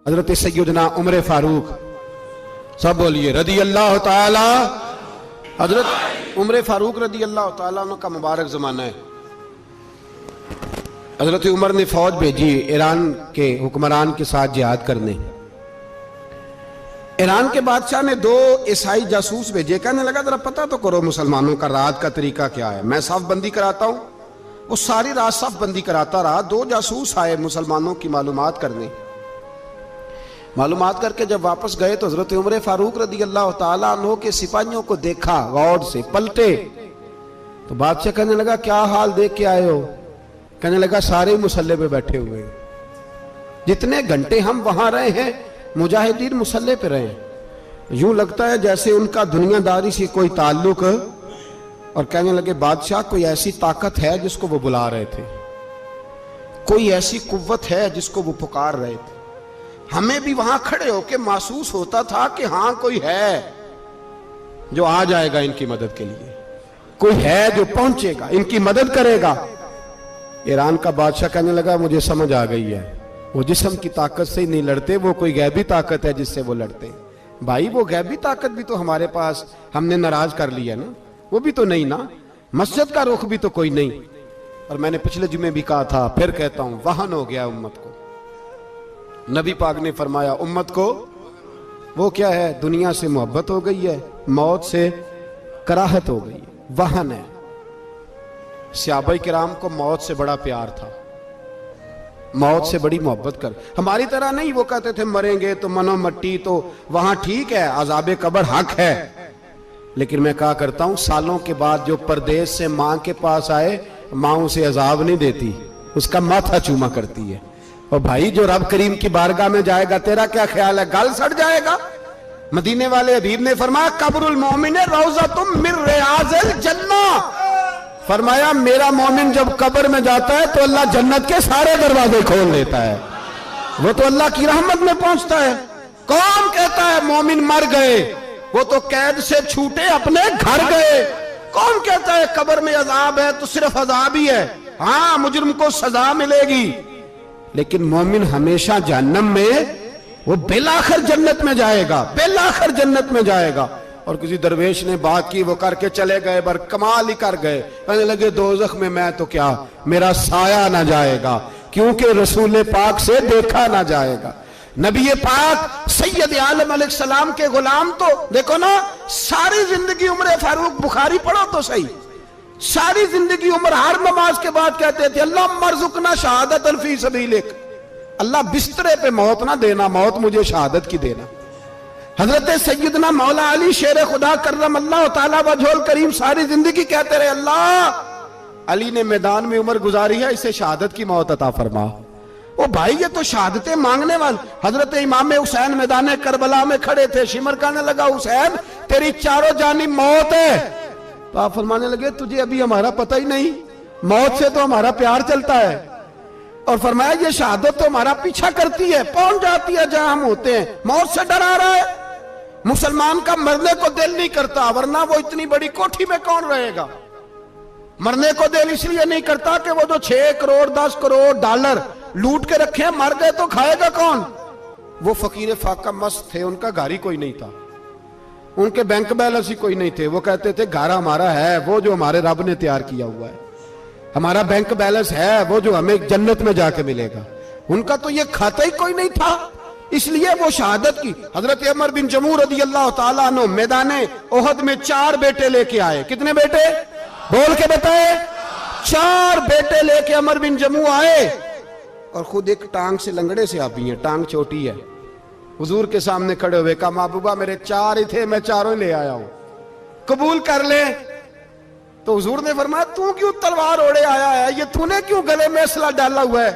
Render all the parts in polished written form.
حضرت سیدنا عمر فاروق، سب بولیے رضی اللہ تعالی۔ حضرت عمر فاروق رضی اللہ تعالیٰ عنہ کا مبارک زمانہ ہے۔ حضرت عمر نے فوج بھیجی ایران کے حکمران کے ساتھ جہاد کرنے۔ ایران کے بادشاہ نے 2 عیسائی جاسوس بھیجے، کہنے لگا ذرا پتہ تو کرو مسلمانوں کا رات کا طریقہ کیا ہے، میں صف بندی کراتا ہوں۔ وہ ساری رات صف بندی کراتا رہا، 2 جاسوس آئے مسلمانوں کی معلومات کرنے۔ معلومات کر کے جب واپس گئے تو حضرت عمر فاروق رضی اللہ تعالیٰ عنہ کے سپاہیوں کو دیکھا، غور سے پلٹے تو بادشاہ کہنے لگا کیا حال دیکھ کے آئے ہو؟ کہنے لگا سارے مسلح پہ بیٹھے ہوئے، جتنے گھنٹے ہم وہاں رہے ہیں مجاہدین مسلح پہ رہے ہیں، یوں لگتا ہے جیسے ان کا دنیا داری سے کوئی تعلق۔ اور کہنے لگے بادشاہ کوئی ایسی طاقت ہے جس کو وہ بلا رہے تھے، کوئی ایسی قوت ہے جس کو وہ پکار رہے تھے، ہمیں بھی وہاں کھڑے ہو کے محسوس ہوتا تھا کہ ہاں کوئی ہے جو آ جائے گا ان کی مدد کے لیے، کوئی ہے جو پہنچے گا ان کی مدد کرے گا۔ ایران کا بادشاہ کہنے لگا مجھے سمجھ آ گئی ہے، وہ جسم کی طاقت سے ہی نہیں لڑتے، وہ کوئی غیبی طاقت ہے جس سے وہ لڑتے ہیں۔ بھائی وہ غیبی طاقت بھی تو ہمارے پاس ہم نے ناراض کر لیا نا، وہ بھی تو نہیں نا، مسجد کا رخ بھی تو کوئی نہیں۔ اور میں نے پچھلے جمعے بھی کہا تھا، پھر کہتا ہوں، وہن ہو گیا امت کو۔ نبی پاک نے فرمایا امت کو وہ کیا ہے، دنیا سے محبت ہو گئی ہے، موت سے کراہت ہو گئی ہے، وہن ہے۔ صحابہ کرام کو موت سے بڑا پیار تھا، موت سے بڑی محبت کر، ہماری طرح نہیں وہ کہتے تھے مریں گے تو منو مٹی، تو وہاں ٹھیک ہے عذاب قبر حق ہے، لیکن میں کہا کرتا ہوں سالوں کے بعد جو پردیس سے ماں کے پاس آئے، ماں اسے عذاب نہیں دیتی، اس کا ماتھا چوما کرتی ہے۔ اور بھائی جو رب کریم کی بارگاہ میں جائے گا تیرا کیا خیال ہے، گل سڑ جائے گا؟ مدینے والے حبیب نے فرمایا قبر المومن روضۃ من ریاض الجنہ، فرمایا میرا مومن جب قبر میں جاتا ہے تو اللہ جنت کے سارے دروازے کھول لیتا ہے، وہ تو اللہ کی رحمت میں پہنچتا ہے۔ کون کہتا ہے مومن مر گئے، وہ تو قید سے چھوٹے اپنے گھر گئے۔ کون کہتا ہے قبر میں عذاب ہے تو صرف عذاب ہی ہے، ہاں مجرم کو سزا ملے گی، لیکن مومن ہمیشہ جہنم میں، وہ بالآخر جنت میں جائے گا، بالآخر جنت میں جائے گا۔ اور کسی درویش نے بات کی، وہ کر کے چلے گئے، بر کمال ہی کر گئے، کہنے لگے دوزخ میں تو کیا، میرا سایہ نہ جائے گا، کیونکہ رسول پاک سے دیکھا نہ جائے گا۔ نبی پاک سید عالم علیہ السلام کے غلام تو دیکھو نا، ساری زندگی عمر فاروق، بخاری پڑھو تو صحیح، ساری زندگی عمر ہر نماز کے بعد کہتے تھے اللہم ارزقنا شہادت فی سبیلک، اللہ بسترے پہ موت نہ دینا، موت مجھے شہادت کی دینا۔ حضرت سیدنا مولا علی شیر خدا کرم اللہ تعالیٰ وجہ الکریم ساری زندگی کہتے رہے اللہ علی نے میدان میں عمر گزاری ہے، اسے شہادت کی موت عطا فرما۔ وہ بھائی یہ تو شہادتیں مانگنے والے۔ حضرت امام حسین میدان کربلا میں کھڑے تھے، شمر کہنے لگا حسین تیری چاروں جانب موت ہے، تو آپ فرمانے لگے تجھے ابھی ہمارا پتہ ہی نہیں، موت سے تو ہمارا پیار چلتا ہے۔ اور فرمایا یہ شہادت تو ہمارا پیچھا کرتی ہے، پہنچ جاتی ہے جہاں ہم ہوتے ہیں، موت سے ڈر آ رہا ہے۔ مسلمان کا مرنے کو دل نہیں کرتا، ورنہ وہ اتنی بڑی کوٹھی میں کون رہے گا؟ مرنے کو دل اس لیے نہیں کرتا کہ وہ جو 6 کروڑ 10 کروڑ ڈالر لوٹ کے رکھے ہیں، مر گئے تو کھائے گا کون؟ وہ فقیر فاقہ مست تھے، ان کا گھر ہی کوئی نہیں تھا، ان کے بینک بیلنس ہی کوئی نہیں تھے، وہ کہتے تھے گھر ہمارا ہے وہ جو ہمارے رب نے تیار کیا ہوا ہے، ہمارا بینک بیلنس ہے وہ جو ہمیں جنت میں جا کے ملے گا۔ ان کا تو یہ کھاتا ہی کوئی نہیں تھا، اس لیے وہ شہادت کی۔ حضرت عمر بن جموع رضی اللہ تعالیٰ عنہ میدان احد میں 4 بیٹے لے کے آئے۔ کتنے بیٹے؟ بول کے بتائے۔ 4 بیٹے لے کے عمر بن جموع آئے، اور خود ایک ٹانگ سے لنگڑے سے آپ بھی ہیں، ٹانگ چھوٹی ہے، حضور کے سامنے کھڑے ہوئے کہا محبوبہ میرے 4 ہی تھے، میں 4 لے آیا ہوں، قبول کر لے۔ تو حضور نے فرمایا تو کیوں تلوار اوڑے آیا ہے، یہ تو نے کیوں گلے میں اسلحہ ڈالا ہوا ہے؟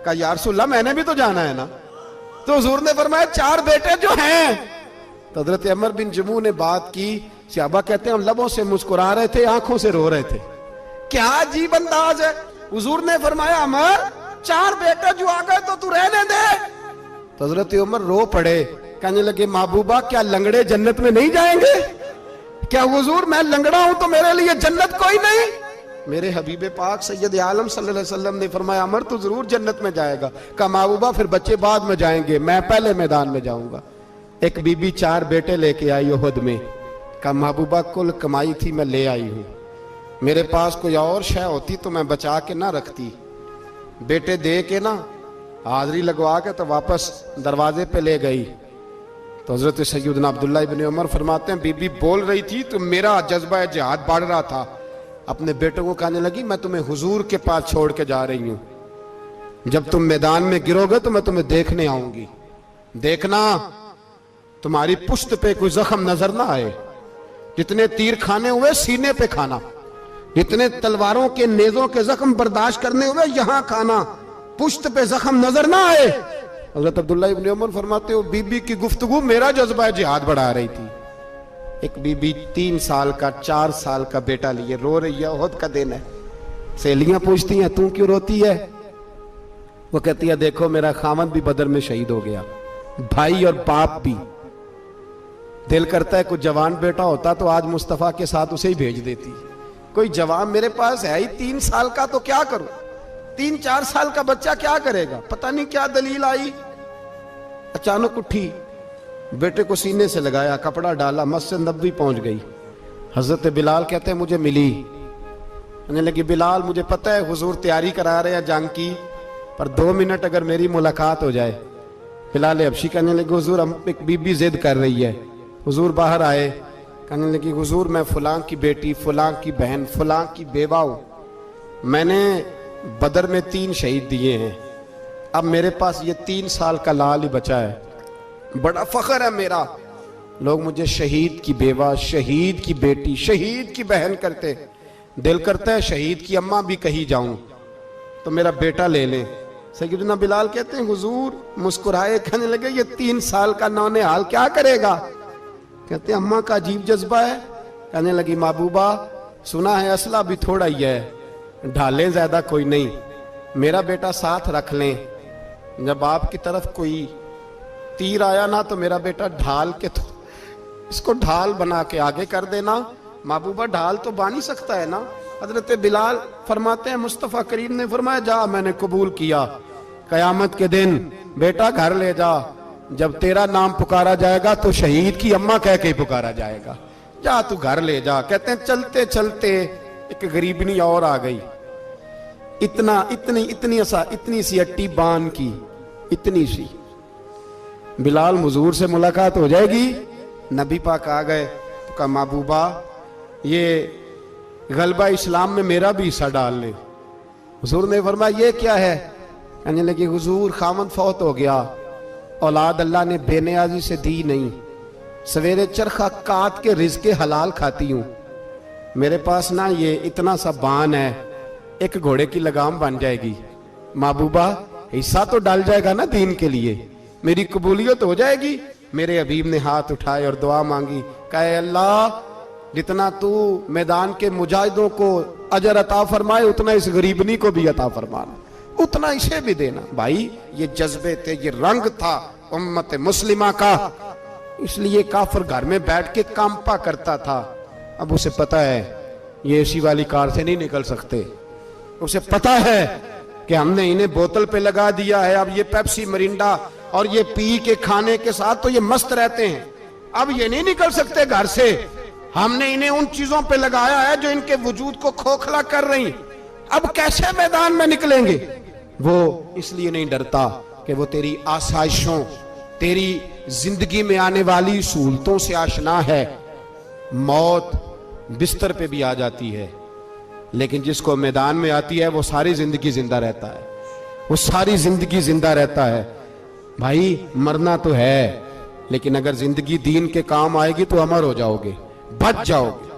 کہا یا رسول اللہ میں نے بھی تو جانا ہے نا۔ تو حضور نے فرمایا 4 بیٹے جو ہیں۔ تو حضرت عمر بن جموع نے بات کی، صحابہ کہتے ہیں ہم لبوں سے مسکرا رہے تھے، آنکھوں سے رو رہے تھے، کیا عجیب انداز ہے۔ حضور نے فرمایا عمر 4 بیٹے جو آ گئے تو تو رہنے دے۔ تو حضرت عمر رو پڑے، کہنے لگے محبوبہ کیا لنگڑے جنت میں نہیں جائیں گے؟ کیا حضور میں لنگڑا ہوں تو میرے لیے جنت کوئی نہیں؟ میرے حبیب پاک سید عالم صلی اللہ علیہ وسلم نے فرمایا عمر تو ضرور جنت میں جائے گا. کہا محبوبہ پھر بچے بعد میں جائیں گے, میں پہلے میدان میں جاؤں گا. ایک بی بی 4 بیٹے لے کے آئی احد میں. کہا محبوبہ کل کمائی تھی میں لے آئی ہوں, میرے پاس کوئی اور شے ہوتی تو میں بچا کے نہ رکھتی. بیٹے دے کے نا حاضری لگوا کے تو واپس دروازے پہ لے گئی. تو حضرت سیدنا عبداللہ ابن عمر فرماتے ہیں بی بی بول رہی تھی تو میرا جذبہ جہاد بڑھ رہا تھا. اپنے بیٹوں کو کہنے لگی میں تمہیں حضور کے پاس چھوڑ کے جا رہی ہوں, جب تم میدان میں گرو گے تو میں تمہیں دیکھنے آؤں گی. دیکھنا تمہاری پشت پہ کوئی زخم نظر نہ آئے. جتنے تیر کھانے ہوئے سینے پہ کھانا, جتنے تلواروں کے نیزوں کے زخم برداشت کرنے ہوئے یہاں کھانا, پشت پہ زخم نظر نہ آئے. حضرت عبداللہ ابن عمر فرماتے ہو بی بی کی گفتگو میرا جذبہ جہاد بڑھا رہی تھی. ایک بی بی 3 سال کا 4 سال کا بیٹا لیے رو رہی ہے, احد کا دن ہے. سہیلیاں پوچھتی ہیں تو کیوں روتی ہے؟ وہ کہتی ہے دیکھو میرا خاوند بھی بدر میں شہید ہو گیا, بھائی اور باپ بھی. دل کرتا ہے کوئی جوان بیٹا ہوتا تو آج مصطفیٰ کے ساتھ اسے ہی بھیج دیتی. کوئی جوان میرے پاس ہے ہی 3 سال کا تو کیا کروں, 3-4 سال کا بچہ کیا کرے گا؟ پتہ نہیں کیا دلیل آئی, اچانک اٹھی, بیٹے کو سینے سے لگایا, کپڑا ڈالا, مسجد نبوی پہنچ گئی. حضرت بلال کہتے ہیں مجھے ملی, کہنے لگی بلال مجھے پتہ ہے حضور تیاری کرا رہے ہیں جنگ کی, پر 2 منٹ اگر میری ملاقات ہو جائے. بلال حبشی کہنے لگے حضور ہم ایک بی بی ضد کر رہی ہے. حضور باہر آئے, کہنے لگی حضور میں فلاں کی بیٹی, فلاں کی بہن, فلاں کی بیوہ ہوں, میں نے بدر میں 3 شہید دیے ہیں, اب میرے پاس یہ 3 سال کا لال ہی بچا ہے, بڑا فخر ہے میرا. لوگ مجھے شہید کی بیوہ, شہید کی بیٹی, شہید کی بہن کرتے. دل کرتا ہے شہید کی اماں بھی کہیں جاؤں تو میرا بیٹا لے لیں. سیدنا بلال کہتے ہیں حضور مسکرائے, کہنے لگے یہ 3 سال کا نونہال کیا کرے گا؟ کہتے ہیں اماں کا عجیب جذبہ ہے. کہنے لگی محبوبہ سنا ہے اسلحہ بھی تھوڑا ہی ہے, ڈھالیں زیادہ کوئی نہیں, میرا بیٹا ساتھ رکھ لیں, جب آپ کی طرف کوئی تیر آیا نا تو میرا بیٹا ڈھال کے تو اس کو ڈھال بنا کے آگے کر دینا. محبوبہ ڈھال تو بانی سکتا ہے نا. حضرت بلال فرماتے ہیں مصطفیٰ کریم نے فرمایا جا میں نے قبول کیا, قیامت کے دن بیٹا گھر لے جا, جب تیرا نام پکارا جائے گا تو شہید کی اماں کہہ کے پکارا جائے گا, جا تو گھر لے جا. کہتے ہیں چلتے چلتے ایک غریبنی اور آ گئی, اتنی سی اٹی بان کی, اتنی سی. بلال حضور سے ملاقات ہو جائے گی. نبی پاک آ گئے تو کہا محبوبہ یہ غلبہ اسلام میں میرا بھی حصہ ڈال لیں. حضور نے فرمایا یہ کیا ہے؟ کہنے لگے حضور خامد فوت ہو گیا, اولاد اللہ نے بے نیازی سے دی نہیں, سویرے چرخہ کاٹ کے رزق حلال کھاتی ہوں, میرے پاس نا یہ اتنا سا بان ہے, ایک گھوڑے کی لگام بن جائے گی. محبوبہ حصہ تو ڈال جائے گا نا دین کے لیے, میری قبولیت ہو جائے گی. میرے حبیب نے ہاتھ اٹھائے اور دعا مانگی, کہے اللہ جتنا تو میدان کے مجاہدوں کو اجر عطا فرمائے اتنا اس غریبنی کو بھی عطا فرمانا, اتنا اسے بھی دینا. بھائی یہ جذبے تھے, یہ رنگ تھا امت مسلمہ کا, اس لیے کافر گھر میں بیٹھ کے کانپا کرتا تھا. اب اسے پتہ ہے یہ اے سی والی کار سے نہیں نکل سکتے, اسے پتہ ہے کہ ہم نے انہیں بوتل پہ لگا دیا ہے, اب یہ پیپسی مرینڈا اور یہ پی کے کھانے کے ساتھ تو یہ مست رہتے ہیں, اب یہ نہیں نکل سکتے گھر سے, ہم نے انہیں ان چیزوں پہ لگایا ہے جو ان کے وجود کو کھوکھلا کر رہی, اب کیسے میدان میں نکلیں گے؟ وہ اس لیے نہیں ڈرتا کہ وہ تیری آسائشوں, تیری زندگی میں آنے والی سہولتوں سے آشنا ہے. موت بستر پہ بھی آ جاتی ہے, لیکن جس کو میدان میں آتی ہے وہ ساری زندگی زندہ رہتا ہے, وہ ساری زندگی زندہ رہتا ہے. بھائی مرنا تو ہے, لیکن اگر زندگی دین کے کام آئے گی تو امر ہو جاؤ گے, بچ جاؤ گے.